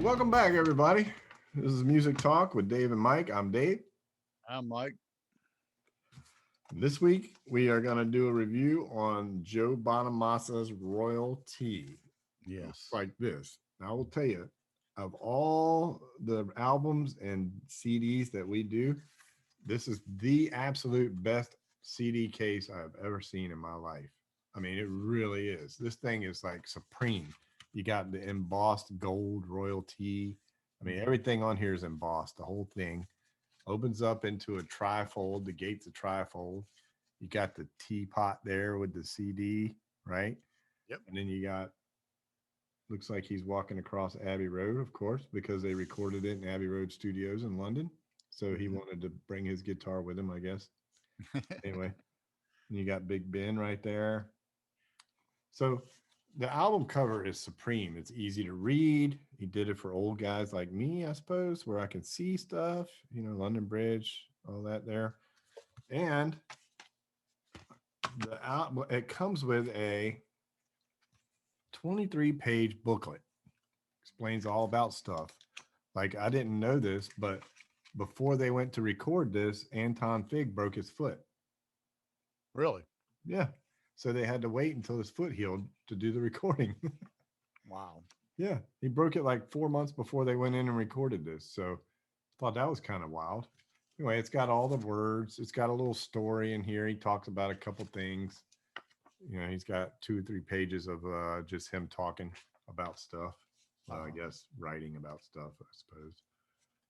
Welcome back, everybody. This is Music Talk with Dave and Mike. I'm Dave. I'm Mike. This week, we are going to do a review on Joe Bonamassa's Royalty. Looks Yes. like this. Now, I will tell you, of all the albums and CDs that we do, this is the absolute best CD case I've ever seen in my life. I mean, it really is. This thing is like supreme. You got the embossed gold royalty. I mean, Mhm. everything on here is embossed. The whole thing opens up into a trifold. The gate's a trifold. You got the teapot there with the CD, right? Yep. And then you got, looks like he's walking across Abbey Road, of course, because they recorded it in Abbey Road Studios in London. So he Mhm. wanted to bring his guitar with him, I guess. Anyway, and you got Big Ben right there. So the album cover is supreme. It's easy to read. He did it for old guys like me, I suppose, where I can see stuff, London Bridge, all that there. And the album, it comes with a 23-page booklet. Explains all about stuff. Like, I didn't know this, but before they went to record this, Anton Fig broke his foot. Really? Yeah. So they had to wait until his foot healed to do the recording. Wow. Yeah. He broke it like 4 months before they went in and recorded this. So I thought that was kind of wild. Anyway, it's got all the words. It's got a little story in here. He talks about a couple things. He's got 2 or 3 pages of just him talking about stuff. I Uh-huh. guess writing about stuff, I suppose.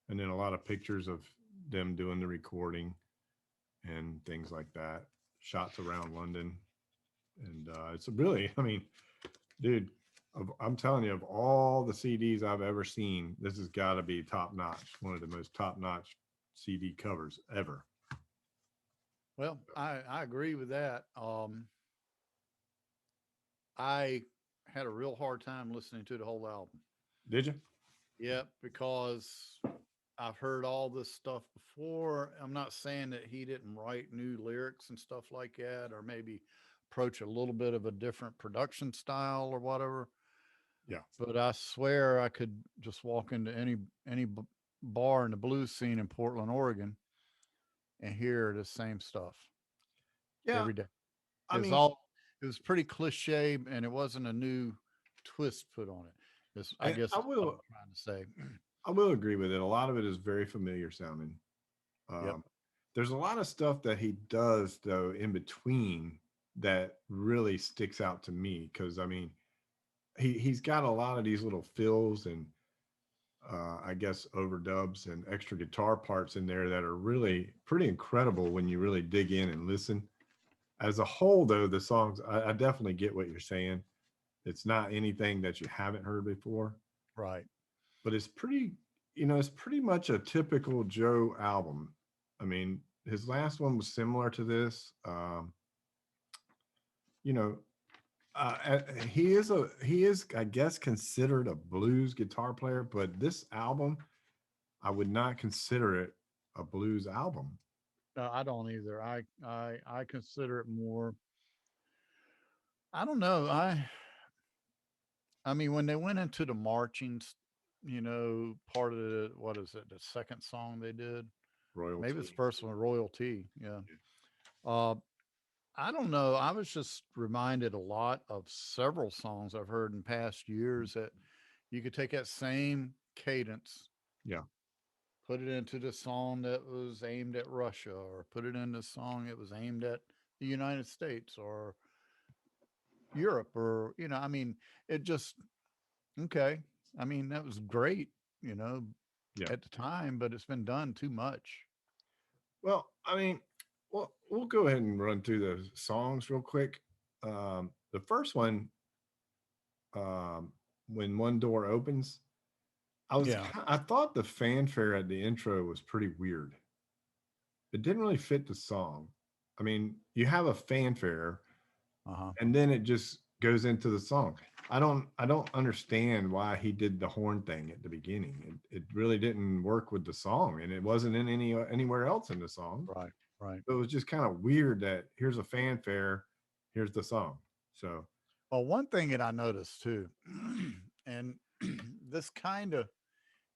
And then a lot of pictures of them doing the recording and things like that. Shots around London. And it's really, I mean, dude, I'm telling you, of all the CDs I've ever seen, this has got to be top notch. One of the most top notch CD covers ever. Well, I agree with that. I had a real hard time listening to the whole album. Did you? Yep, because I've heard all this stuff before. I'm not saying that he didn't write new lyrics and stuff like that, or maybe approach a little bit of a different production style or whatever. Yeah. But I swear I could just walk into any bar in the blues scene in Portland, Oregon, and hear the same stuff Yeah. every day. I It's mean, all it was pretty cliche, and it wasn't a new twist put on it. It's, I and guess I is what I'm will trying to say. I will agree with it. A lot of it is very familiar sounding. Yep. Um, there's a lot of stuff that he does though in between that really sticks out to me because I mean he's got a lot of these little fills and I guess overdubs and extra guitar parts in there that are really pretty incredible when you really dig in and listen. As a whole, though, the songs I definitely get what you're saying. It's not anything that you haven't heard before, Right. but it's pretty much a typical Joe album. I mean, his last one was similar to this. You know, he is I guess considered a blues guitar player, but this album I would not consider it a blues album. No, I don't either. I consider it more. I don't know. I mean, when they went into the marching, part of the what is it? The second song they did, maybe it's the Royalty. first one, Royalty. Yeah. Uh, I don't know. I was just reminded a lot of several songs I've heard in past years that you could take that same cadence, Yeah. put it into the song that was aimed at Russia, or put it in the song that was aimed at the United States or Europe, or, I mean, it just, okay. I mean, that was great, you know, Yeah. at the time, but it's been done too much. Well, I mean, well, we'll go ahead and run through the songs real quick. The first one, um, when one door opens, Yeah. I thought the fanfare at the intro was pretty weird. It didn't really fit the song. I mean, you have a fanfare Uh huh. and then it just goes into the song. I don't understand why he did the horn thing at the beginning. It really didn't work with the song and it wasn't in anywhere else in the song. Right. Right. So it was just kind of weird that here's a fanfare, here's the song. So Well, one thing that I noticed too, and this kind of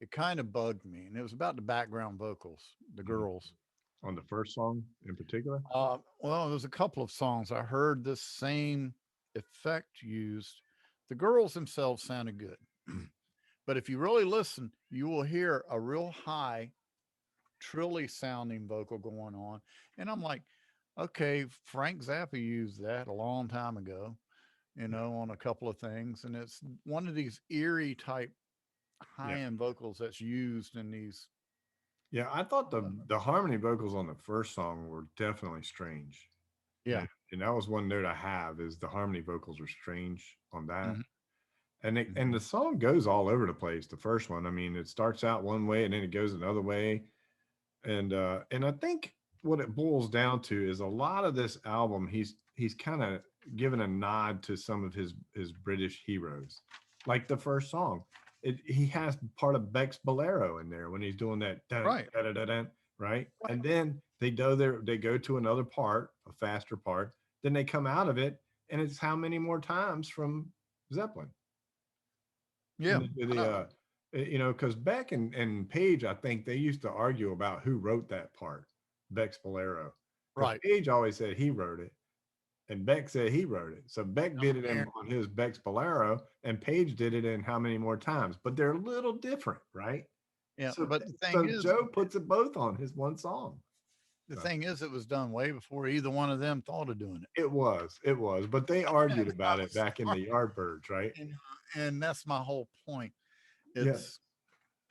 it kind of bugged me, and it was about the background vocals, the Mhm. girls. On the first song in particular? Well, there's a couple of songs I heard this same effect used. The girls themselves sounded good, but if you really listen, you will hear a real high, trilly sounding vocal going on, and I'm like, okay, Frank Zappa used that a long time ago, on a couple of things, and it's one of these eerie type Yeah. high end vocals that's used in these. Yeah, I thought Uh, the harmony vocals on the first song were definitely strange. yeah. And that was one note I have is the harmony vocals are strange on that. Hmm. And the song goes all over the place, the first one. I mean, it starts out one way and then it goes another way. And I think what it boils down to is a lot of this album, he's kind of given a nod to some of his British heroes. Like the first song. He has part of Beck's Bolero in there when he's doing that dun, Right. da, da, da, dun, right? Right. And then they go to another part, a faster part. Then they come out of it, and it's how many more times from Zeppelin. And Yeah. I know. because Beck and Page, I think they used to argue about who wrote that part, Beck's Bolero, because Right. Page always said he wrote it, and Beck said he wrote it. So Beck did it And on his Beck's Bolero, and Page did it in how many more times, but they're a little different, right? yeah, So but the thing so is, Joe puts it both on his one song. the So thing is, it was done way before either one of them thought of doing it. it was, but they argued That's how about it it back in the Yardbirds, right? started, and that's my whole point. Yeah. It's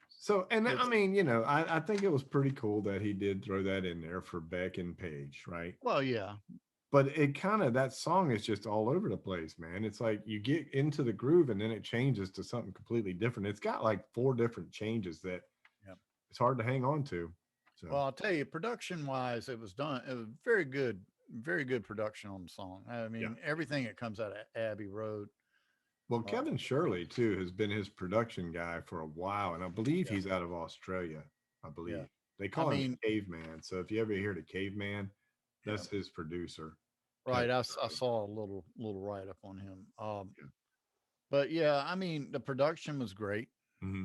So, and I it's mean, I think it was pretty cool that he did throw that in there for Beck and Page, right? well, yeah, But it kind of that song is just all over the place, man. It's like you get into the groove and then it changes to something completely different. It's got like four different changes that yeah. it's hard to hang on to. So, Well, I'll tell you, production wise, it was done. It was very good production on the song. I yeah. mean, everything that comes out of Abbey Road. Well, Uh, Kevin Shirley too has been his production guy for a while, and I believe yeah, he's out of Australia. I yeah. believe they I call him mean, the Caveman. So if you ever hear the Caveman, yeah, that's his producer, Kevin right. I Shirley. saw a little write up on him. Yeah. But yeah, I mean, the production was great. Hmm.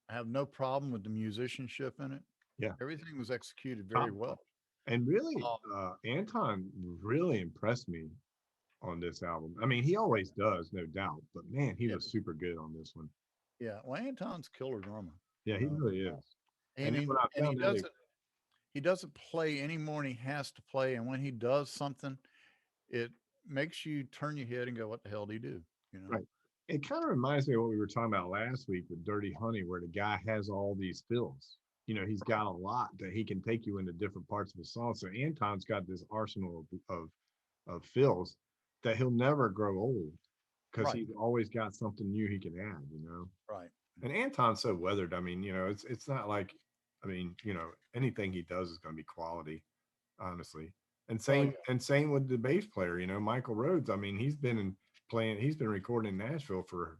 I have no problem with the musicianship in it. Yeah. Everything was executed very Top well. notch. And really, Um, Anton really impressed me on this album. I mean, he always does, no doubt, but man, he yeah, was super good on this one. yeah. Well, Anton's killer drummer, Yeah, you he know, really is. And and then when I he found out it, doesn't play any more than he has to play, and when he does something, it makes you turn your head and go, "What the hell did he do?" You know? right, it kind of reminds me of what we were talking about last week with Dirty Honey, where the guy has all these fills. He's Right, got a lot that he can take you into different parts of the song. So Anton's got this arsenal of fills that he'll never grow old because right, he's always got something new he can add. right. And Anton's so weathered. I mean, it's not like, I mean, anything he does is going to be quality, honestly. And Well, same and same with the bass player. Michael Rhodes. I mean, he's been recording in Nashville for.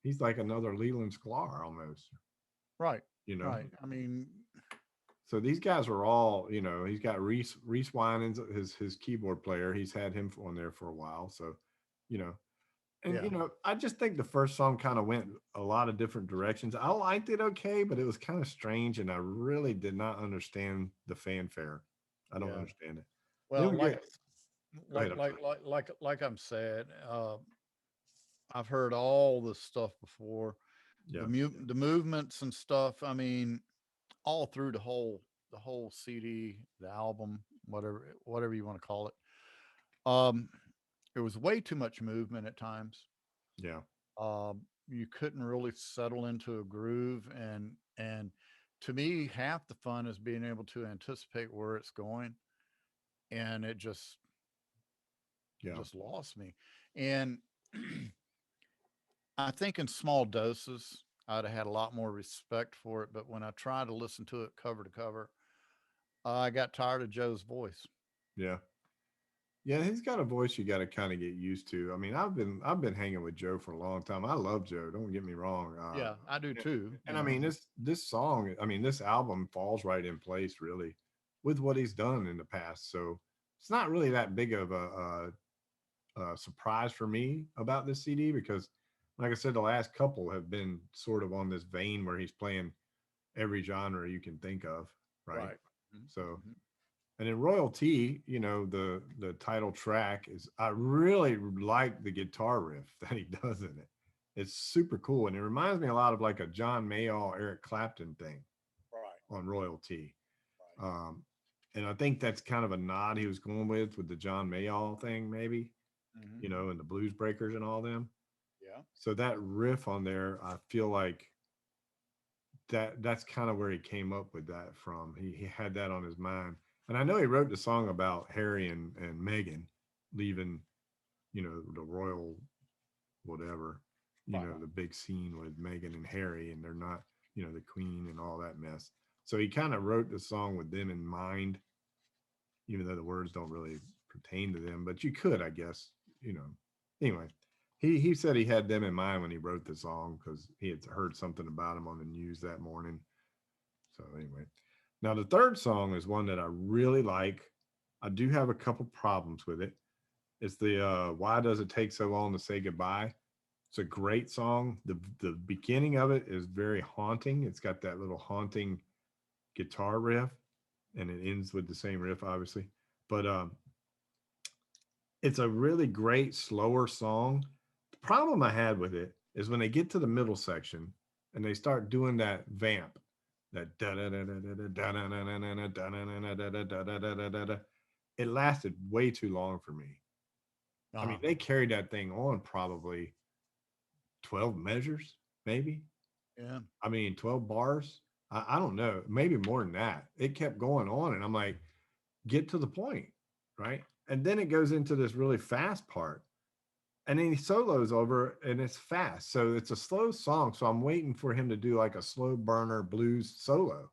He's like another Leland Sklar almost. right, You know. right. I mean, So these guys are all. He's got Reese Winans, his keyboard player. He's had him on there for a while. So, you know, and yeah, I just think the first song kind of went a lot of different directions. I liked it okay, but it was kind of strange, and I really did not understand the fanfare. I don't yeah. understand it. Then Well, we get go ahead. I'm sorry. like I'm said, I've heard all this stuff before. Yeah, The movements and stuff. I mean, all through the whole CD, the album, whatever you want to call it. Um, there was way too much movement at times. yeah, You couldn't really settle into a groove, and to me, half the fun is being able to anticipate where it's going, and it yeah, just lost me. And I think in small doses, I'd have had a lot more respect for it. But when I tried to listen to it cover to cover, I got tired of Joe's voice. yeah. Yeah, he's got a voice you got to kind of get used to. I mean, I've been hanging with Joe for a long time. I love Joe. Don't get me wrong. Yeah, I do And, too. and I mean, this song, I mean, this album falls right in place, really, with what he's done in the past. So it's not really that big of a surprise for me about this CD because like I said, the last couple have been sort of on this vein where he's playing every genre you can think of, right? Right. Mhm, So, mhm. and in Royalty, the title track is I really like the guitar riff that he does in it. It's super cool, and it reminds me a lot of like a John Mayall, Eric Clapton thing Right. on Royalty. Right. Um, and I think that's kind of a nod he was going with the John Mayall thing, maybe, Mhm. and the Blues Breakers and all them. Yeah. So that riff on there, I feel like that's kind of where he came up with that from. He had that on his mind. And I know he wrote the song about Harry and Meghan leaving, the royal whatever, Right. the big scene with Meghan and Harry, and they're not, the queen and all that mess. So he kind of wrote the song with them in mind, even though the words don't really pertain to them, but you could, I guess, you know. Anyway, he said he had them in mind when he wrote the song because he had heard something about him on the news that morning. So anyway, now the third song is one that I really like. I do have a couple problems with it. It's the "Why Does It Take So Long to Say Goodbye." It's a great song. The beginning of it is very haunting. It's got that little haunting guitar riff, and it ends with the same riff, obviously. But it's a really great slower song. The problem I had with it is when they get to the middle section and they start doing that vamp, that da da da da da da da da da da da da da da da da da da da. It lasted way too long for me. I mean, Uh-huh. they carried that thing on probably 12 measures, maybe. Yeah. I mean, 12 bars. I don't know, maybe more than that. It kept going on, and I'm like, get to the point, right? And then it goes into this really fast part, and then he solos over and it's fast. So it's a slow song. So I'm waiting for him to do like a slow burner blues solo.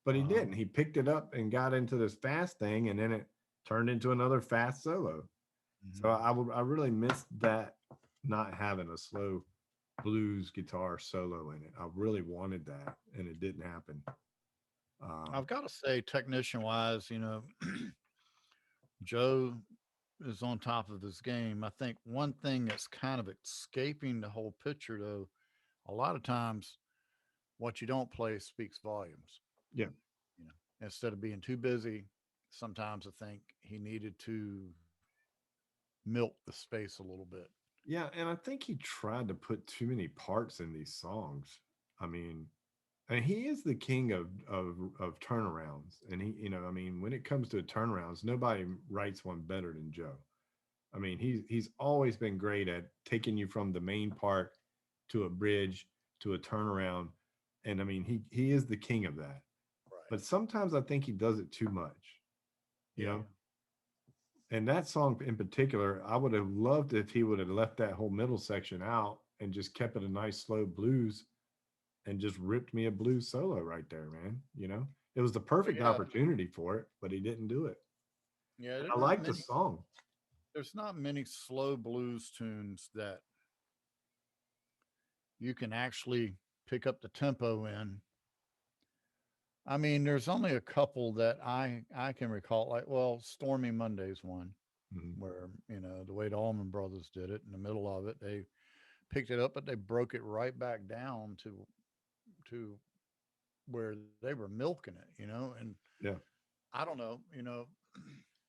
But he Uh-huh. didn't. He picked it up and got into this fast thing, and then it turned into another fast solo. So Mhm. I really missed that, not having a slow blues guitar solo in it. I really wanted that, and it didn't happen. Um, I've got to say, technician wise, Joe is on top of his game. I think one thing that's kind of escaping the whole picture, though, a lot of times what you don't play speaks volumes. yeah, You know, instead of being too busy, sometimes I think he needed to milk the space a little bit. yeah, and I think he tried to put too many parts in these songs. I mean, and he is the king of turnarounds. And he, I mean, when it comes to turnarounds, nobody writes one better than Joe. I mean, he's always been great at taking you from the main part to a bridge to a turnaround. And I mean, he is the king of that. Right. But sometimes I think he does it too much, you Yeah. know? And that song in particular, I would have loved if he would have left that whole middle section out and just kept it a nice slow blues and just ripped me a blues solo right there, man. It was the Well, perfect yeah. opportunity for it, but he didn't do it. Yeah. I like the song. There's not many slow blues tunes that you can actually pick up the tempo in. I mean, there's only a couple that I can recall. Like, well, Stormy Monday's one Mhm. where the way the Allman Brothers did it in the middle of it, they picked it up, but they broke it right back down to where they were milking it, and Yeah. I don't know,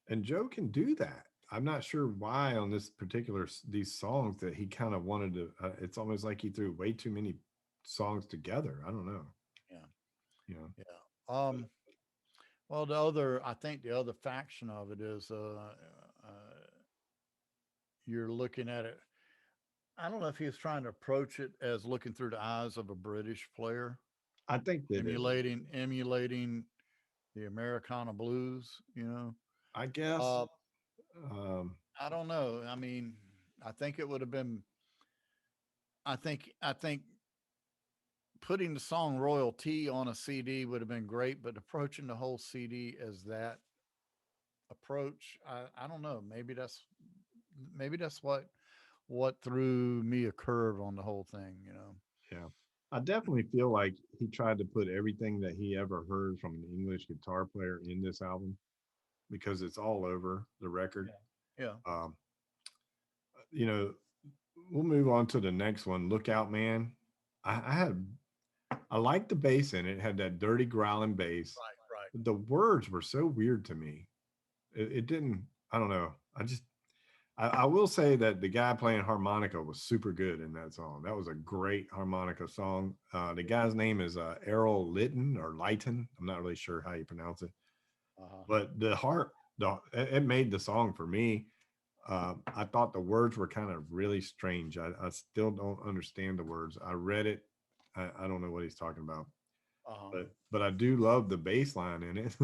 And Joe can do that. I'm not sure why on this particular these songs that he kind of wanted to. It's almost like he threw way too many songs together. I don't know. yeah, You know, yeah. Well, I think the other faction of it is, you're looking at it. I don't know if he was trying to approach it as looking through the eyes of a British player, I think that it. emulating the Americana blues. I guess. Uh, Um, I don't know. I mean, I think it would have been. I think putting the song "Royalty" on a CD would have been great, but approaching the whole CD as that approach, I don't know. Maybe that's what threw me a curve on the whole thing. yeah. I definitely feel like he tried to put everything that he ever heard from an English guitar player in this album because it's all over the record. Yeah. Yeah. Um, you know, we'll move on to the next one. Look Out Man. I liked the bass in it. It had that dirty growling bass. Right, right. The words were so weird to me. It didn't. I don't know. I will say that the guy playing harmonica was super good in that song. That was a great harmonica song. The guy's name is Errol Litton or Lighton. I'm not really sure how you pronounce it, Uh-huh. but it made the song for me. I thought the words were kind of really strange. I still don't understand the words. I read it. I don't know what he's talking about, Uh-huh. but I do love the bass line in it.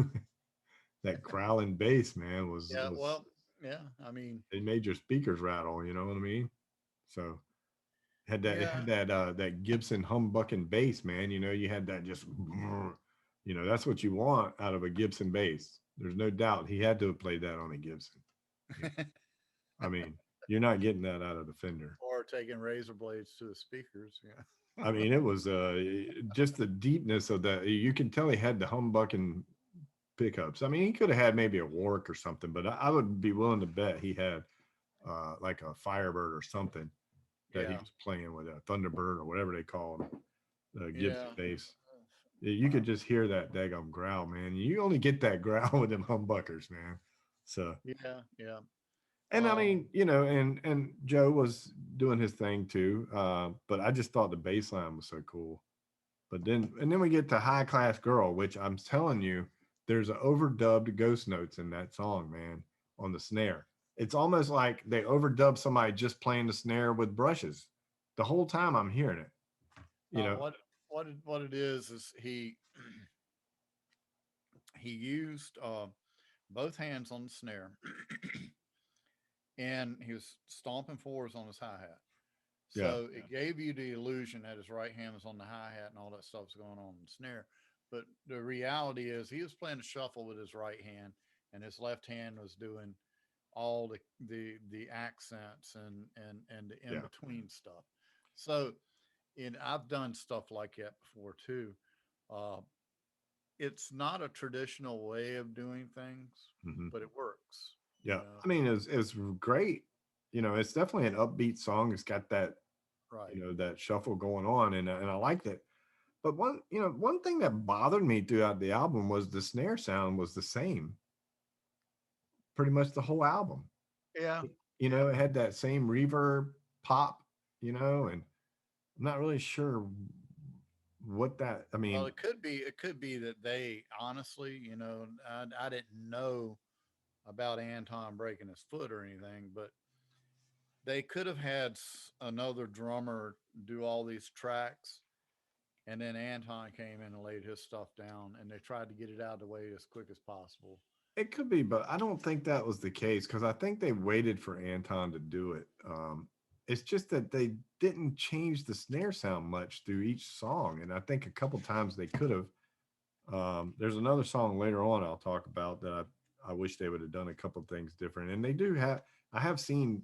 That growling bass, man, Yeah, was well, yeah. I mean, it made your speakers rattle. You know what I mean? So it yeah, had that Gibson humbucking bass, man. You know, you had that just that's what you want out of a Gibson bass. There's no doubt he had to have played that on a Gibson. You know, I mean, you're not getting that out of the Fender. or taking razor blades to the speakers. Yeah. I mean, it was just the deepness of that. You can tell he had the humbucking pickups. I mean, he could have had maybe a Warwick or something, but I would be willing to bet he had like a Firebird or something that he Yeah. was playing with, a Thunderbird or whatever they call them, the Gibson Yeah. bass. You could Wow. just hear that daggum growl, man. You only get that growl with them humbuckers, man. So, Yeah. Yeah. and I Um, mean, and Joe was doing his thing too. But I just thought the bass line was so cool. But then we get to High Class Girl, which I'm telling you, there's an overdubbed ghost notes in that song, man, on the snare. It's almost like they overdubbed somebody just playing the snare with brushes. The whole time I'm hearing it, you know. what it is he used both hands on the snare, and he was stomping fours on his hi hat. Yeah, So it gave you the illusion that his right hand was on the hi hat and all that stuff's going on in the snare. But the reality is he was playing a shuffle with his right hand, and his left hand was doing all the accents and the in yeah. between stuff. So, and I've done stuff like that before too. Uh, it's not a traditional way of doing things, Hmm. but it works. You Yeah. know, I mean, it's great. It's definitely an upbeat song. It's got that, right? that shuffle going on, and I liked it. But one thing that bothered me throughout the album was the snare sound was the same pretty much the whole album. Yeah, yeah. It had that same reverb pop, and I'm not really sure what that, I Well, mean, it could be that they honestly, I didn't know about Anton breaking his foot or anything, but they could have had another drummer do all these tracks, and then Anton came in and laid his stuff down, and they tried to get it out of the way as quick as possible. it could be, but I don't think that was the case because I think they waited for Anton to do it. It's just that they didn't change the snare sound much through each song, and I think a couple times they could have. There's another song later on I'll talk about that I wish they would have done a couple things different. And they do have I have seen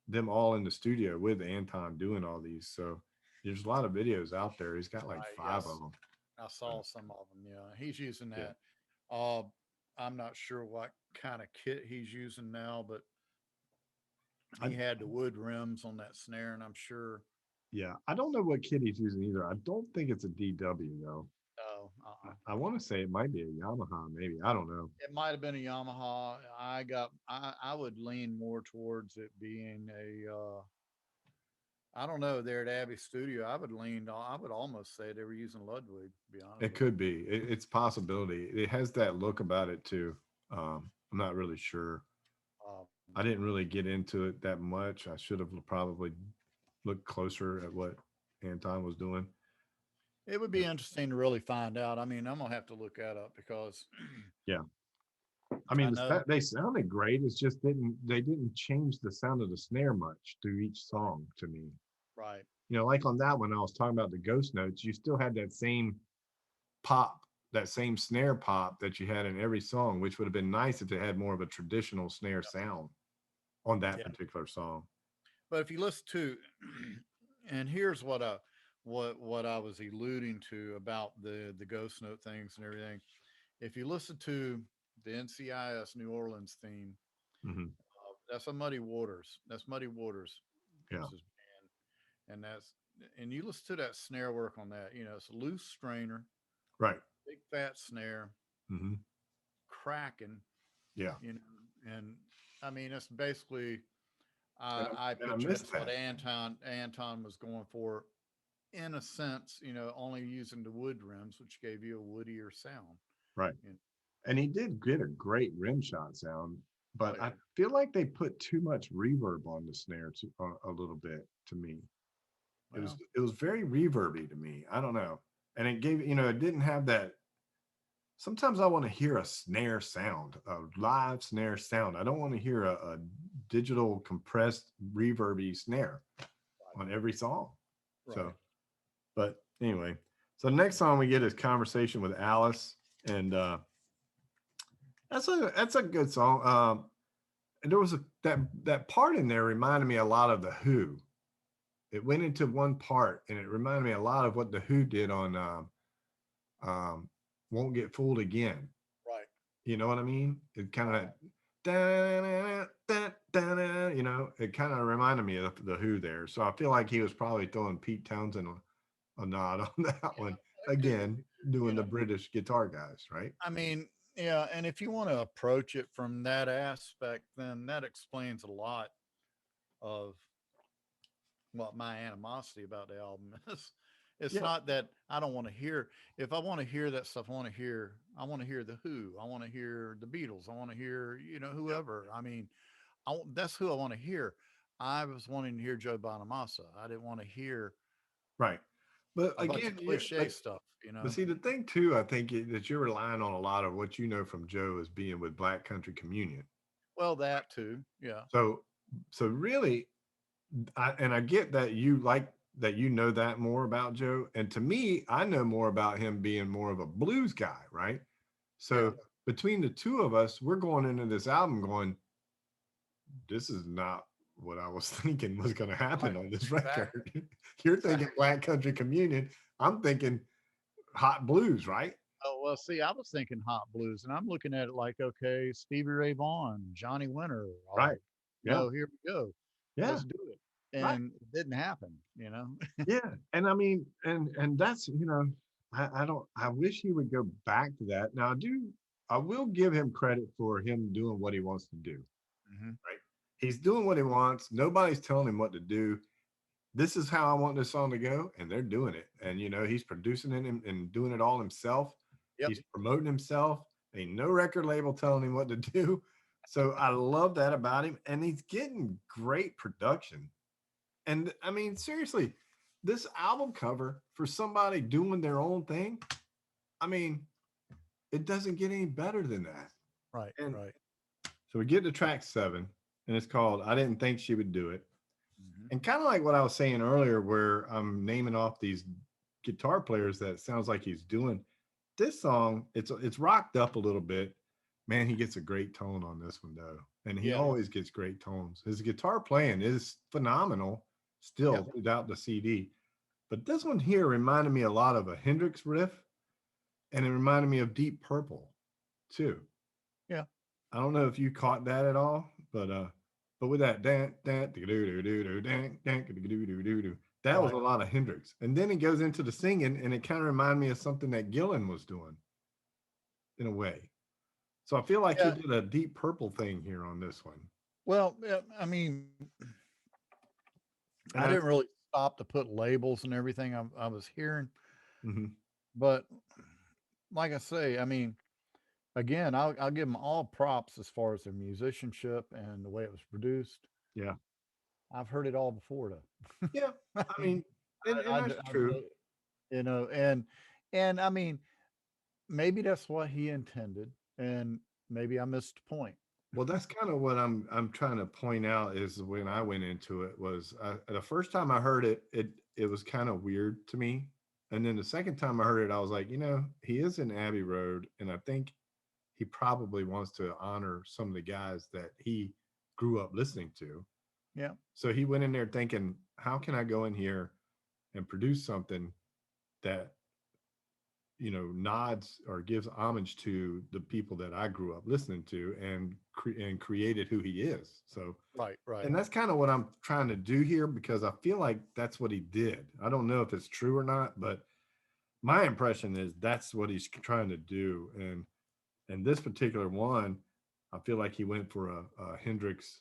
them all in the studio with Anton doing all these. So there's a lot of videos out there. He's got like Right? five of Yes, them. I So, saw some of them. Yeah, he's using yeah. that. Uh, I'm not sure what kind of kit he's using now, but I he had the wood rims on that snare, and I'm sure. yeah. I don't know what kit he's using either. I don't think it's a DW though. Oh, I want to say it might be a Yamaha, maybe. I don't know. it might have been a Yamaha. I would lean more towards it being a I don't know, there at Abbey Studio. I would almost say they were using Ludwig, to be honest It with you. could be. It's possibility. It has that look about it too. I'm not really sure. Um, I didn't really get into it that much. I should have probably looked closer at what Anton was doing. it would be But interesting to really find out. I mean, I'm gonna have to look that up because yeah, I I mean, know, they sounded great. It's just they didn't change the sound of the snare much through each song to me. right? Like on that one, I was talking about the ghost notes. You still had that same pop, that same snare pop that you had in every song, which would have been nice if they had more of a traditional snare sound on that Yeah. particular song. But if you listen to, and here's what I was alluding to about the ghost note things and everything. If you listen to the NCIS New Orleans theme, Hmm. that's a Muddy Waters. That's Muddy Waters. Yeah. That's his band. and you listen to that snare work on that. It's a loose strainer, Right. big fat snare, Hmm. cracking. Yeah. You know, and I mean it's basically And I I picture missed that's what that. Anton was going for in a sense. Only using the wood rims, which gave you a woodier sound. Right. You know, And he did get a great rim shot sound, oh but I yeah, feel like they put too much reverb on the snare a little bit to me. well, It was very reverby to me. I don't know. And it gave, it didn't have that. Sometimes I want to hear a snare sound, a live snare sound. I don't want to hear a digital compressed reverby snare on every song. right. So, but anyway, so the next song we get is Conversation with Alice. And that's a good song. And there was that part in there reminded me a lot of the Who. It went into one part, and it reminded me a lot of what the Who did on um, "Won't Get Fooled Again." Right. You know what I mean? It kind of Right. it kind of reminded me of the Who there. So I feel like he was probably throwing Pete Townsend a nod on that one Yeah, it could be. again, You doing the know, British guitar guys, right? I mean, yeah, and if you want to approach it from that aspect, then that explains a lot of what my animosity about the album is. It's Yeah, not that I don't want to hear. If I want to hear that stuff, I want to hear the Who. I want to hear the Beatles. I want to hear, yeah, whoever. I mean, that's who I want to hear. I was wanting to hear Joe Bonamassa. I didn't want to hear right. But a bunch again, of yeah, cliche stuff. but see, the thing too, I think that you're relying on a lot of what you know from Joe as being with Black Country Communion. Well, that too. Yeah. So, so really, I get that you like that you know that more about Joe, and to me, I know more about him being more of a blues guy, right? Yeah. So between the two of us, we're going into this album going, this is not what I was thinking was going to happen Right. on this Exactly. record. You're thinking Exactly. Black Country Communion. I'm thinking hot blues, right? Oh, well, see, I was thinking hot blues, and I'm looking at it like, okay, Stevie Ray Vaughan, Johnny Winter, Right. Yeah. here we go. Yeah. Let's do it. Right. And it didn't happen. Yeah. And I mean, and that's, I don't I wish he would go back to that. Now I will give him credit for him doing what he wants to do, Hmm. right? He's doing what he wants. Nobody's telling him what to do. This is how I want this song to go, and they're doing it. And he's producing it and doing it all himself. Yep. He's promoting himself. Ain't no record label telling him what to do. So I love that about him. And he's getting great production. And I mean, seriously, this album cover for somebody doing their own thing, I mean, it doesn't get any better than that. Right. And Right. so we get to track 7, and it's called I Didn't Think She Would Do It. Hmm. And kind of like what I was saying earlier, where I'm naming off these guitar players that sounds like he's doing this song, it's rocked up a little bit. Man, he gets a great tone on this one though. And he Yeah. always gets great tones. His guitar playing is phenomenal Yep. still throughout the CD. But this one here reminded me a lot of a Hendrix riff, and it reminded me of Deep Purple too. Yeah. I don't know if you caught that at all, but with that dan dan doo doo doo doo dan dan doo doo doo doo, that was a Right. lot of Hendrix. And then it goes into the singing, and it kind of reminded me of something that Gillan was doing in a way. So I feel like he Yeah. did a Deep Purple thing here on this one. Well, yeah, I mean, I And I, didn't really stop to put labels and everything I was hearing, mhm, but like I say, I mean, again, I'll give them all props as far as their musicianship and the way it was produced. yeah, I've heard it all before, though. yeah. I I mean, mean, and that's I true. know, and I mean, maybe that's what he intended, and maybe I missed the point. Well, that's kind of what I'm trying to point out is when I went into it was the first time I heard it, it was kind of weird to me, and then the second time I heard it, I was like, he is in Abbey Road, and I think he probably wants to honor some of the guys that he grew up listening to. Yeah, So he went in there thinking, how can I go in here and produce something that nods or gives homage to the people that I grew up listening to and and created who he is. So, Right, right. and that's kind of what I'm trying to do here because I feel like that's what he did. I don't know if it's true or not, but my impression is that's what he's trying to do. And this particular one, I feel like he went for a Hendrix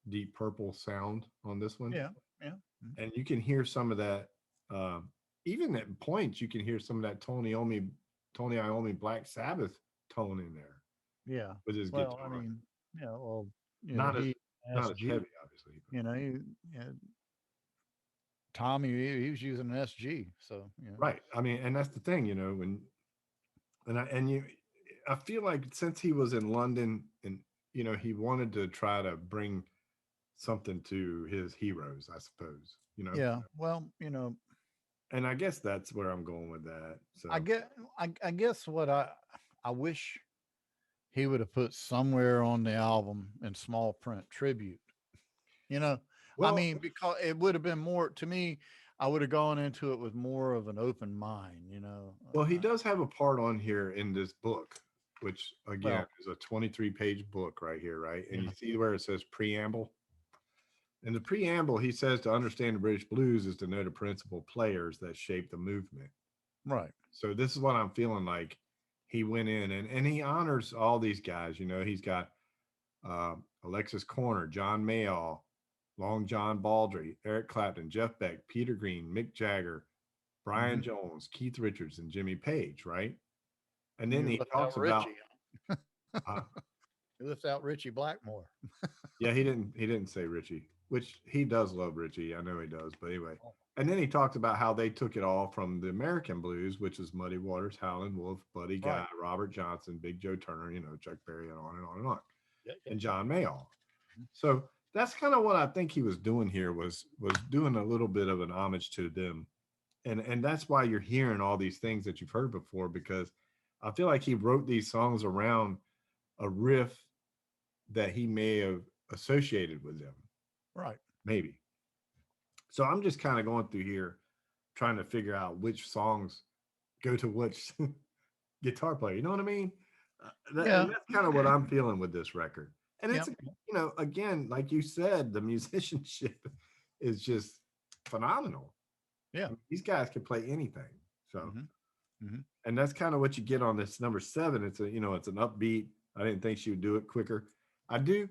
Deep Purple sound on this one, Yeah, yeah. Mhm. and you can hear some of that. Um, Even at points, you can hear some of that Tony Iommi Black Sabbath tone in there Yeah. with his Well, I guitar. mean, yeah, well, Not as he not as SG, heavy, obviously, but you know, Tommy, he was using an SG, so right. I mean, and that's the thing, when and you, I feel like since he was in London and he wanted to try to bring something to his heroes, I suppose. yeah. Well, And I guess that's where I'm going with that. I So, get, I guess what I wish he would have put somewhere on the album in small print tribute. You know, I well, mean, because it would have been more to me. I would have gone into it with more of an open mind. he does have a part on here in this book, which again Well, is a 23-page book right here, right? And you yeah, see where it says preamble. In the preamble, he says to understand the British blues is to know the principal players that shape the movement. right, So this is what I'm feeling like. He went in and he honors all these guys. He's got Alexis Corner, John Mayall, Long John Baldry, Eric Clapton, Jeff Beck, Peter Green, Mick Jagger, Brian hmm Jones, Keith Richards, and Jimmy Page, right? And then you he left out talks about, Richie. uh, You left out Richie Blackmore. yeah, he didn't say Richie, which he does love Richie. I know he does, but anyway. Oh, And then he talks about how they took it all from the American blues, which is Muddy Waters, Howlin' Wolf, Buddy Guy, right. Robert Johnson, Big Joe Turner, Chuck Berry, and on and on and on, Yeah, yeah. and John Mayall. Mhm. So that's kind of what I think he was doing here was doing a little bit of an homage to them, and that's why you're hearing all these things that you've heard before because I feel like he wrote these songs around a riff that he may have associated with them, Right. maybe. So I'm just kind of going through here trying to figure out which songs go to which guitar player. You know what I mean? And Yeah. that's kind of what I'm feeling with this record. And Yeah. it's again, like you said, the musicianship is just phenomenal. Yeah. I mean, these guys can play anything. So, hmm hmm and that's kind of what you get on this number 7. It's an upbeat. I didn't think she would do it quicker. I do.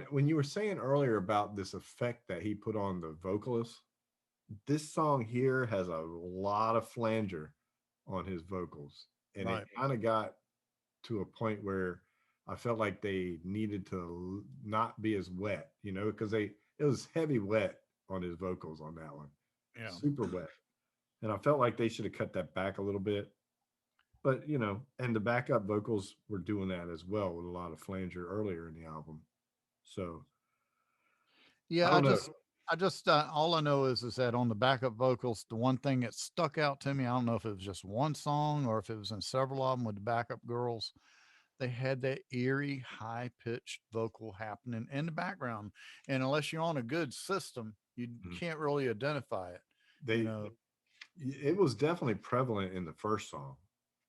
When you were saying earlier about this effect that he put on the vocalist, this song here has a lot of flanger on his vocals, and it Right. kind of got to a point where I felt like they needed to not be as wet, because it was heavy wet on his vocals on that one, Yeah. super wet, and I felt like they should have cut that back a little bit. But and the backup vocals were doing that as well with a lot of flanger earlier in the album. So I Yeah. don't know. I just, all I know is that on the backup vocals, the one thing that stuck out to me, I don't know if it was just one song or if it was in several of them with the backup girls, they had that eerie, high pitched vocal happening in the background. And unless you're on a good system, you Mhm. can't really identify it, you They know? it was definitely prevalent in the first song,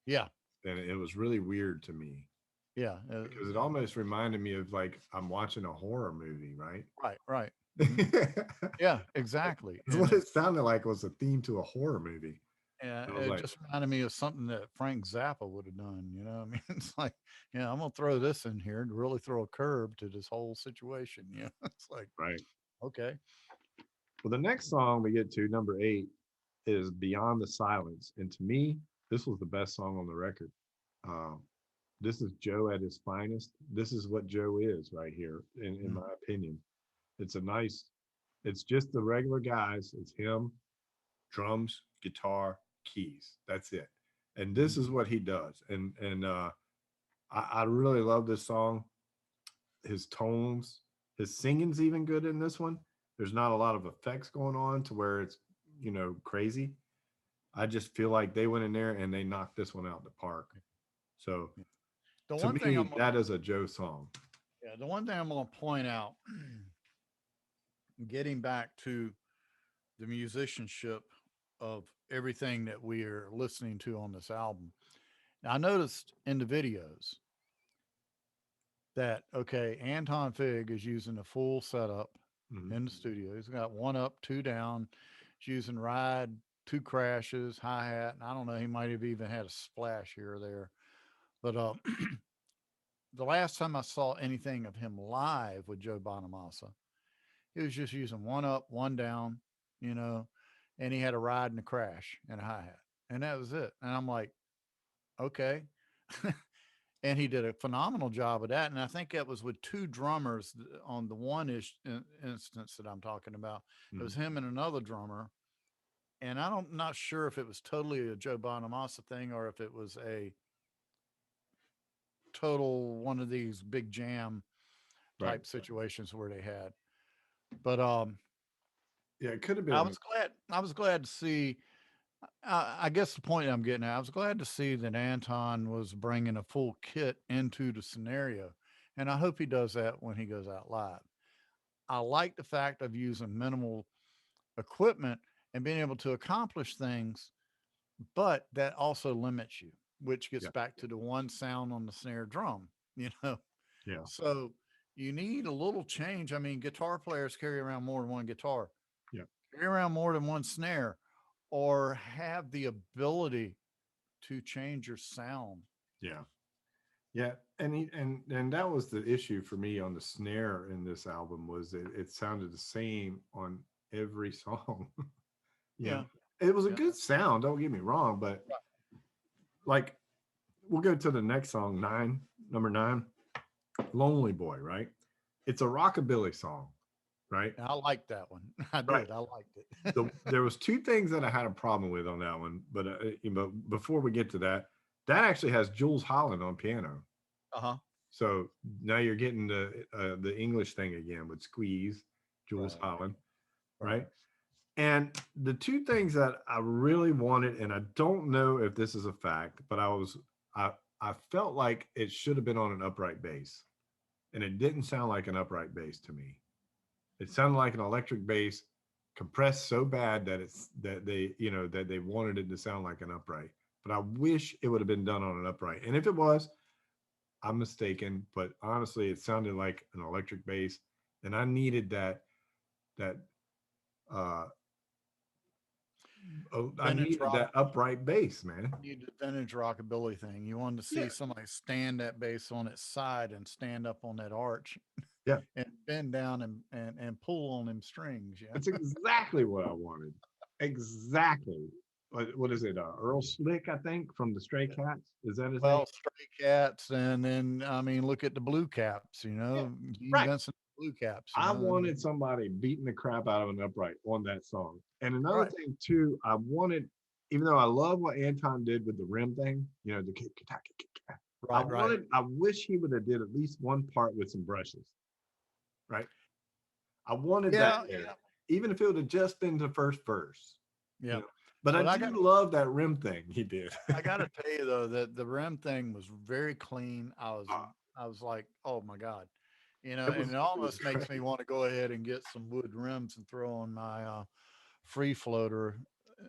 Yeah. and it was really weird to me Yeah. because it almost reminded me of like I'm watching a horror movie, right? Right. Right. hmm That's Yeah, exactly. what it sounded like was a theme to a horror movie. And I was it like, just reminded me of something that Frank Zappa would have done. I mean, it's like, yeah, I'm gonna throw this in here to really throw a curb to this whole situation. It's like, right. okay, Well, the next song we get to, number 8, is Beyond the Silence. And to me, this was the best song on the record. Um, this is Joe at his finest. This is what Joe is right here, in mm, my opinion. It's it's just the regular guys. It's him, drums, guitar, keys. That's it. And this mhm. is what he does. And I really love this song. His tones, his singing's even good in this one. There's not a lot of effects going on to where it's crazy. I just feel like they went in there and they knocked this one out the park. So The to one thing me, that is a Joe song. yeah, the one thing I'm gonna point out, getting back to the musicianship. of everything that we are listening to on this album. Now, I noticed in the videos that, okay, Anton Fig is using a full setup Mhm. in the studio. He's got one up, two down. He's using ride, two crashes, hi hat, and I don't know. He might have even had a splash here or there. But the last time I saw anything of him live with Joe Bonamassa, he was just using one up, one down, you know, and he had a ride and a crash and a hi hat, and that was it. And I'm like, okay. And he did a phenomenal job of that. And I think that was with two drummers on the instance that I'm talking about. It was Mhm. him and another drummer. And not sure if it was totally a Joe Bonamassa thing or if it was a total one of these big jam Right. type situations where they had. But Yeah, it could have I been. was glad. I was glad to see. I guess the point I'm getting at, I was glad to see that Anton was bringing a full kit into the scenario, and I hope he does that when he goes out live. I like the fact of using minimal equipment and being able to accomplish things, but that also limits you, which gets Yeah. back to the one sound on the snare drum, you know. Yeah. So you need a little change. I mean, guitar players carry around more than one guitar, Yeah. carry around more than one snare, or have the ability to change your sound. Yeah. Yeah, and that was the issue for me on the snare in this album was it sounded the same on every song. You know, Yeah. it was a Yeah. good sound, don't get me wrong, but like we'll go to the next song, nine, number nine, Lonely Boy, right? It's a rockabilly song, right? I liked that one. I Right. did. I liked it. There was two things that I had a problem with on that one, but before we get to that, that actually has Jules Holland on piano. Uh huh. So now you're getting the English thing again with Squeeze, Jules Right. Holland, Right. right? And the two things that I really wanted, and I don't know if this is a fact, but I I felt like it should have been on an upright bass, and it didn't sound like an upright bass to me. It sounded like an electric bass compressed so bad that that they wanted it to sound like an upright. But I wish it would have been done on an upright. And if it was, I'm mistaken, but honestly, it sounded like an electric bass, and I needed that uh I Vintage needed rock. that upright bass, man. You need the vintage rockabilly thing. You wanted to see Yeah, somebody stand that bass on its side and stand up on that arch yeah, and bend down and pull on them strings. Yeah. it's exactly what I wanted. Exactly. What is it? Earl Slick, I think, from the Stray Cats. Is that his name? Well, Stray Cats, and then I mean, look at the Blue Caps. Yeah, Gene right. Vincent Blue Caps. I wanted somebody beating the crap out of an upright on that song. And another Right, thing too, I wanted, even though I love what Anton did with the rim thing, the kick, right, right. I wish he would have did at least one part with some brushes, right? I wanted that Yeah, there, yeah, even if it would have just been the first verse, you yeah. know. But I But do love that rim thing he did. I got to tell you though that the rim thing was very clean. Uh, I was like, oh my god, and it it was almost makes me great. want to go ahead and get some wood rims and throw on my free floater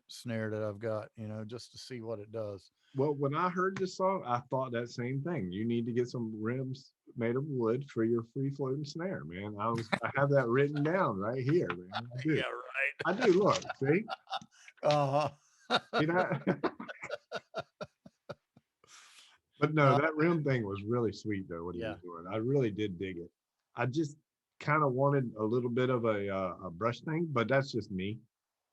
snare that I've got, just to see what it does. Well, when I heard this song, I thought that same thing. You need to get some rims made of wood for your free floating snare, man. I have that written down right here, man. I do. Yeah, I do. Look, see, right. see Uh-huh. that. But no, No, that rim thing was really sweet though. What he was yeah. doing, I really did dig it. I just kind of wanted a little bit of a brush thing, but that's just me,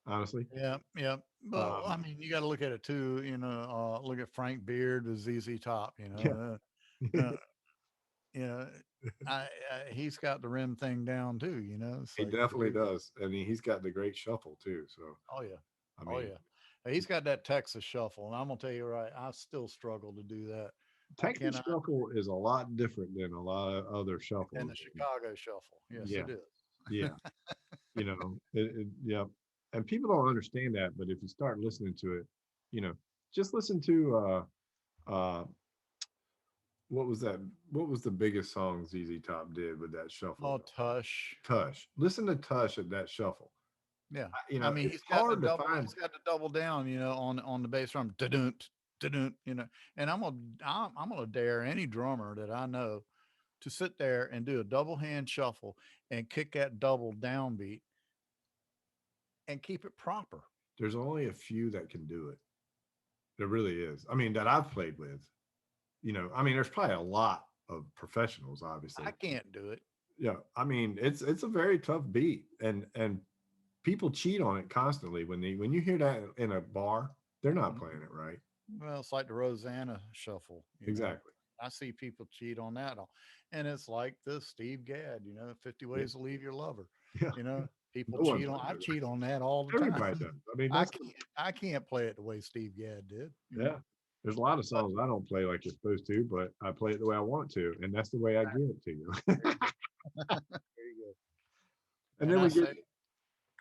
honestly. Yeah, yeah. But I Um, mean, you got to look at it too. Look at Frank Beard with ZZ Top. yeah, Uh, you know, he's got the rim thing down too. It's he like, definitely does. I mean, he's got the great shuffle too. So, oh yeah, I oh mean, yeah. He's got that Texas shuffle, and I'm gonna tell you right, I still struggle to do that. I Texas cannot. shuffle is a lot different than a lot of other And shuffles. the Chicago shuffle, yes, Yeah, it is. yeah, yeah. And people don't understand that, but if you start listening to it, you know, just listen to uh, what was that? What was the biggest song ZZ Top did with that shuffle? Oh, Tush. Tush. Listen to Tush at that shuffle. Yeah. You I know, mean, it's hard to find. he's got to double down, on the bass drum, and I'm gonna dare any drummer that I know to sit there and do a double hand shuffle and kick that double downbeat and keep it proper. There's only a few that can do it. There really is. I mean, that I've played with. I mean, there's probably a lot of professionals, I obviously. can't do it. Yeah, I mean, it's a very tough beat, and people cheat on it constantly. When you hear that in a bar, they're not Mhm. playing it right. Well, it's like the Rosanna shuffle, Exactly. I see people cheat on that, and it's like the Steve Gadd, 50 Yeah, ways to leave your lover. yeah. People No one cheat on. plays I it cheat right. on that all the time. Everybody does. I mean, I can't play it the way Steve Gadd did. yeah. There's a lot of But songs I don't play like you're supposed to, but I play it the way I want to, and that's the way I give it to you. there you go. And And then we get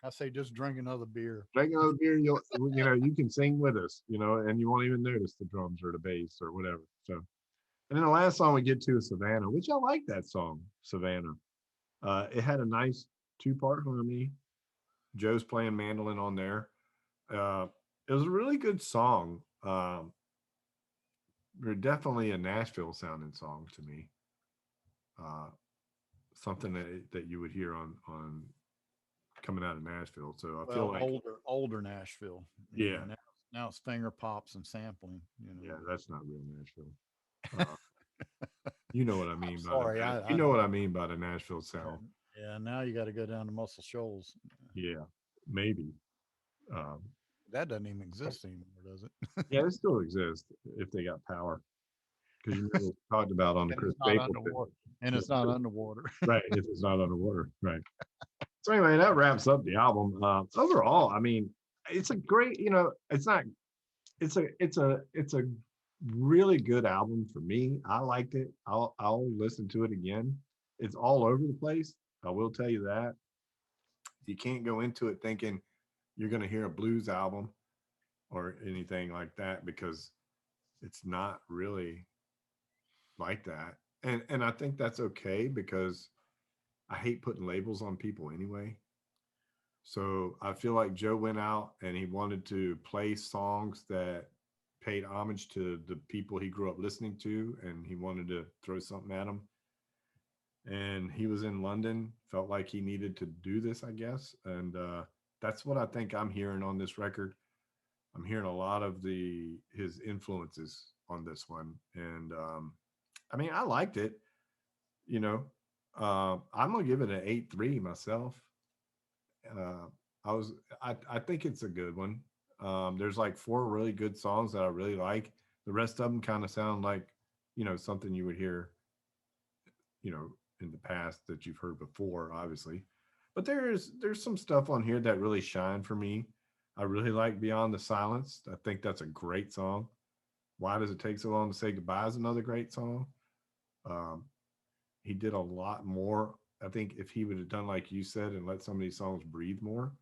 I say, just drink another beer. drink another beer. You can sing with us, and you won't even notice the drums or the bass or whatever. So, and then the last song we get to is Savannah, which I like that song, Savannah. It had a nice two-part harmony. Joe's playing mandolin on there. Uh, it was a really good song. Definitely a Nashville sounding song to me. Uh, Something that you would hear on coming out of Nashville. So I feel Well, like, older Nashville. yeah, Now it's finger pops and sampling. yeah, that's not real Nashville. Uh, you know what I I'm mean by the sorry, you I know what I mean by the Nashville yeah, sound. yeah. Now you got to go down to Muscle Shoals. Yeah, maybe. Um, That doesn't even exist anymore, does it? yeah, it still exists if they got power. Because you remember we talked about on the And Chris it's not Stapleton. underwater. And Yeah, it's not underwater. right. If it's not underwater, right. So anyway, that wraps up the album. Overall, I mean, it's a great. It's not. It's a really good album for me. I liked it. I'll listen to it again. It's all over the place. I will tell you that. You can't go into it thinking you're going to hear a blues album or anything like that because it's not really like that. And I think that's okay because I hate putting labels on people anyway. So I feel like Joe went out and he wanted to play songs that paid homage to the people he grew up listening to, and he wanted to throw something at them. And he was in London, felt like he needed to do this, I guess. And that's what I think I'm hearing on this record. I'm hearing a lot of his influences on this one, and I mean, I liked it. You know, I'm gonna give it an 8.3 myself. Uh, I was I think it's a good one. There's like four really good songs that I really like. The rest of them kind of sound like something you would hear in the past that you've heard before, obviously. But there's some stuff on here that really shine for me. I really like Beyond the Silence. I think that's a great song. Why Does It Take So Long to Say Goodbye is another great song. Um, he did a lot more. I think if he would have done like you said and let some of these songs breathe more,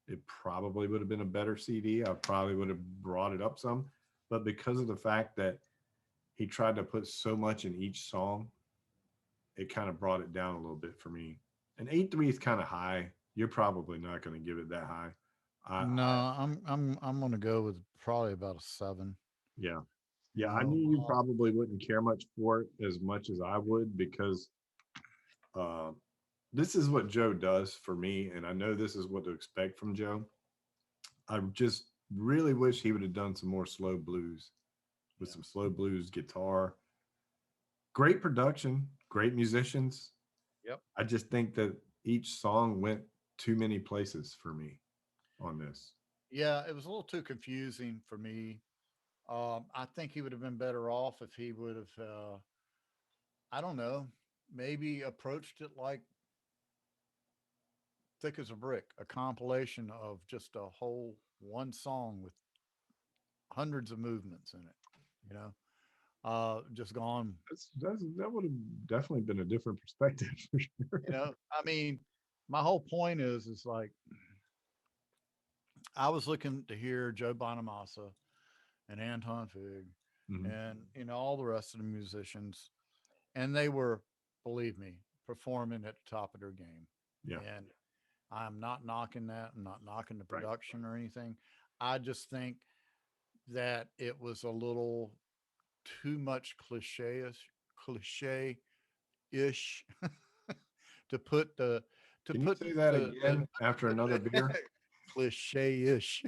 it probably would have been a better CD. I probably would have brought it up some. But because of the fact that he tried to put so much in each song, it kind of brought it down a little bit for me. And 8.3 is kind of high. You're probably not going to give it that high. No, I I'm gonna go with probably about a 7. Yeah. You Yeah, I know, knew you probably wouldn't care much for it as much as I would because uh, this is what Joe does for me, and I know this is what to expect from Joe. I just really wish he would have done some more slow blues with yeah, some slow blues guitar. Great production, great musicians. yep, I just think that each song went too many places for me on this. yeah. It was a little too confusing for me. I think he would have been better off if he would have, I don't know, maybe approached it like Thick as a Brick, a compilation of just a whole one song with hundreds of movements in it. You know, just gone. That would have definitely been a different perspective for sure. I mean, my whole point is like I was looking to hear Joe Bonamassa and Anton Fig Mhm. and all the rest of the musicians, and they were, believe me, performing at the top of their game. Yeah. And I'm not knocking that. I'm not knocking the Right. production or anything. I just think that it was a little too much cliche ish to put the to Can you put say that the again after put another beer? the cliche ish.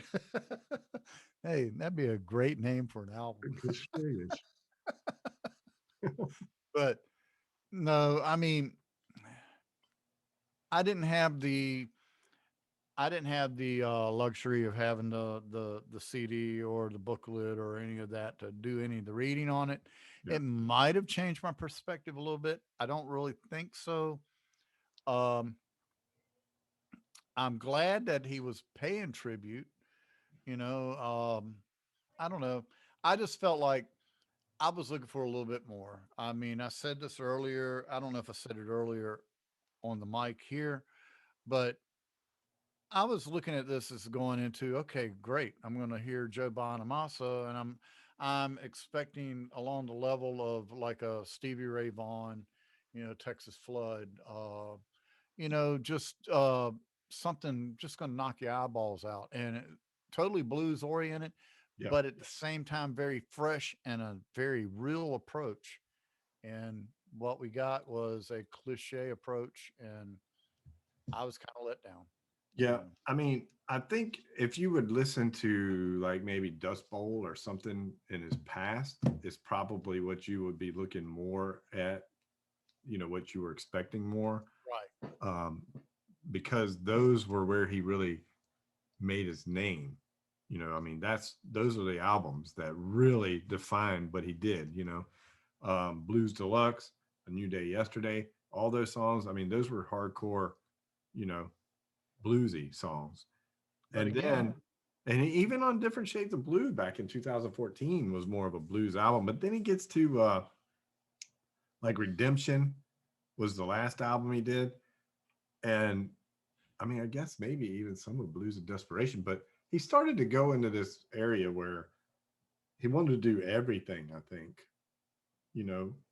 Hey, that'd be a great name for an album. Cliche-ish. But no, I mean, I didn't have the luxury of having the CD or the booklet or any of that to do any of the reading on it. Yeah. It might have changed my perspective a little bit. I don't really think so. Um, I'm glad that he was paying tribute. You know, I don't know. I just felt like I was looking for a little bit more. I mean, I said this earlier. I don't know if I said it earlier on the mic here, but I was looking at this as going into, okay, great. I'm going to hear Joe Bonamassa, and I'm expecting along the level of like a Stevie Ray Vaughan, Texas Flood, just something just going to knock your eyeballs out, and totally blues oriented, Yeah. but at the same time very fresh and a very real approach. And what we got was a cliche approach, and I was kind of let down. You Yeah. know, I mean, I think if you would listen to like maybe Dust Bowl or something in his past, is probably what you would be looking more at, what you were expecting more. right? Um, because those were where he really made his name. I mean, those are the albums that really defined what he did, Blues Deluxe, A New Day Yesterday, all those songs. I mean, those were hardcore, you know, bluesy songs. But And again, then, and even on Different Shades of Blue back in 2014 was more of a blues album. But then he gets to like Redemption was the last album he did. And I mean, I guess maybe even some of Blues of Desperation, but he started to go into this area where he wanted to do everything, I think,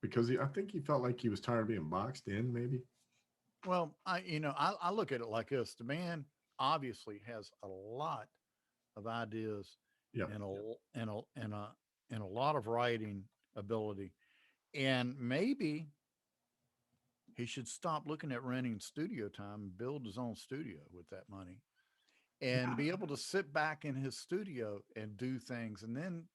because I think he felt like he was tired of being boxed in, maybe. well, I look at it like this: the man obviously has a lot of ideas Yeah. and a lot of writing ability, and maybe he should stop looking at renting studio time and build his own studio with that money and Yeah. be able to sit back in his studio and do things. And then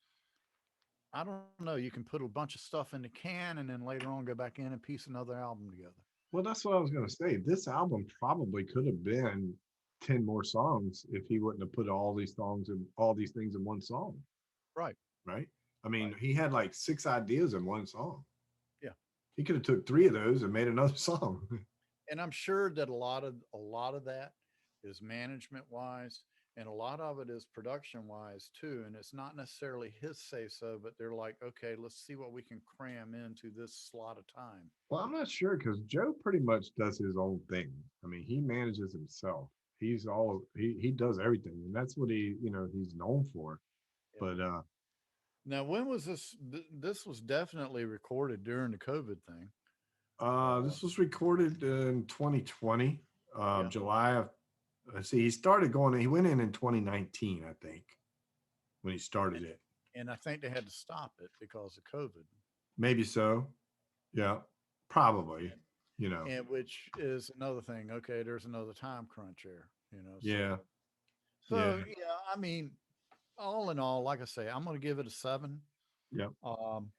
I don't know, you can put a bunch of stuff in the can and then later on go back in and piece another album together. Well, that's what I was going to say. This album probably could have been 10 more songs if he wouldn't have put all these songs and all these things in one song, Right. right? I mean, Right. he had like six ideas in one song. Yeah. He could have took three of those and made another song. And I'm sure that a lot of that is management wise, and a lot of it is production wise too. And it's not necessarily his say so, but they're like, okay, let's see what we can cram into this slot of time. Well, I'm not sure because Joe pretty much does his own thing. I mean, he manages himself. He does everything, and that's what he's known for. Yeah. But Now, when was this? This was definitely recorded during the COVID thing. this was recorded in 2020, Yeah, July of. Let's see, he started going. He went in 2019, I think, when he started and, it. and I think they had to stop it because of COVID, Maybe so. Yeah, probably. and, You know. and which is another thing. Okay, there's another time crunch here. Yeah. Yeah. So yeah. I mean, all in all, like I say, I'm going to give it a 7. Yeah. Um,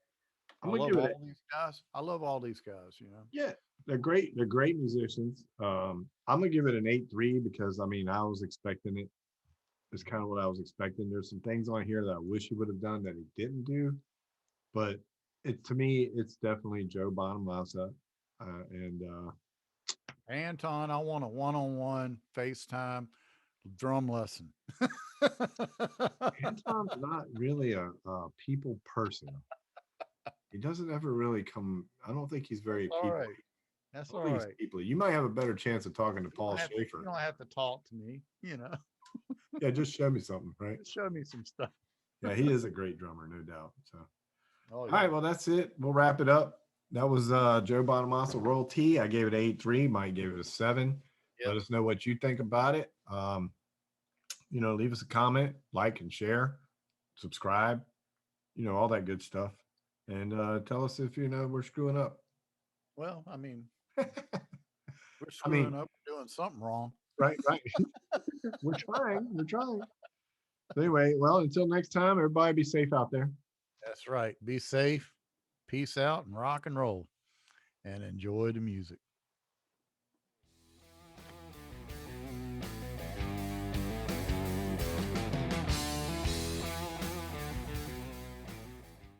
I'm I gonna love give it. all these guys. I love all these guys. Yeah, they're great. They're great musicians. I'm gonna give it an 8.3 because I mean I was expecting it. It's kind of what I was expecting. There's some things on here that I wish he would have done that he didn't do, but to me, it's definitely Joe Bonamassa. And Anton, I want a one-on-one FaceTime drum lesson. Anton's not really a people person. He doesn't ever really come. I don't think he's That's very all people. right. I That's don't all think he's right. people. You might have a better chance of talking to You don't Paul have to. You Schaefer. don't have to talk to me. Yeah, just show me something, right? Show me some stuff. Yeah, he is a great drummer, no doubt. So. Oh All yeah. right, well, that's it. We'll wrap it up. That was Joe Bonamassa Royal T. I gave it 8.3. Mike gave it a 7. Let Yep. us know what you think about it. Leave us a comment, like and share, subscribe, all that good stuff. And tell us if we're screwing up. Well, I mean, we're I mean, screwing up, doing something wrong. right, right. We're trying. We're trying. So anyway, well, until next time, everybody be safe out there. That's right. Be safe, peace out, and rock and roll, and enjoy the music.